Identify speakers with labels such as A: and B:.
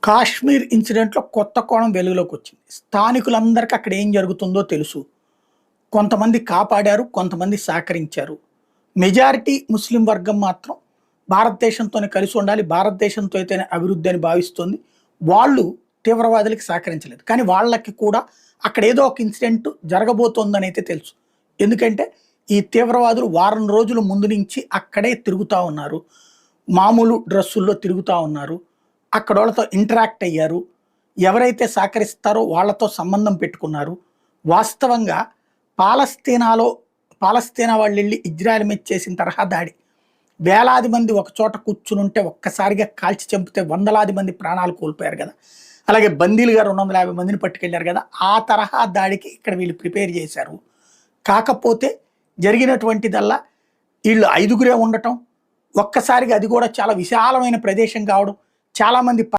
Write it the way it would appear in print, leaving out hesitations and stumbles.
A: కాశ్మీర్ ఇన్సిడెంట్‌లో కొత్త కోణం వెలుగులోకి వచ్చింది. స్థానికులందరికి అక్కడ ఏం జరుగుతుందో తెలుసు. కొంతమంది కాపాడారు, కొంతమంది సహకరించారు. మెజారిటీ ముస్లిం వర్గం మాత్రం భారతదేశంతోనే కలిసి ఉండాలి, భారతదేశంతో అయితేనే అభివృద్ధి అని భావిస్తుంది. వాళ్ళు తీవ్రవాదులకి సహకరించలేదు. కానీ వాళ్ళకి కూడా అక్కడ ఏదో ఒక ఇన్సిడెంట్ జరగబోతోందనైతే తెలుసు. ఎందుకంటే ఈ తీవ్రవాదులు వారం రోజుల ముందు నుంచి అక్కడే తిరుగుతా ఉన్నారు. మామూలు డ్రెస్సుల్లో తిరుగుతా ఉన్నారు. అక్కడోళ్ళతో ఇంటరాక్ట్ అయ్యారు. ఎవరైతే సహకరిస్తారో వాళ్ళతో సంబంధం పెట్టుకున్నారు. వాస్తవంగా పాలస్తీనాలో పాలస్తీనా వాళ్ళెళ్ళి ఇజ్రాయెల్ మీద చేసిన తరహా దాడి. వేలాది మంది ఒక చోట కూర్చునుంటే ఒక్కసారిగా కాల్చి చంపితే వందలాది మంది ప్రాణాలు కోల్పోయారు కదా! అలాగే బందీలుగా 250 మందిని పట్టుకెళ్లారు కదా! ఆ తరహా దాడికి ఇక్కడ వీళ్ళు ప్రిపేర్ చేశారు. కాకపోతే జరిగినటువంటిదల్లా ఈళ్ళు ఐదుగురే ఉండటం, ఒక్కసారిగా అది కూడా చాలా విశాలమైన ప్రదేశం కావడం, చాలామంది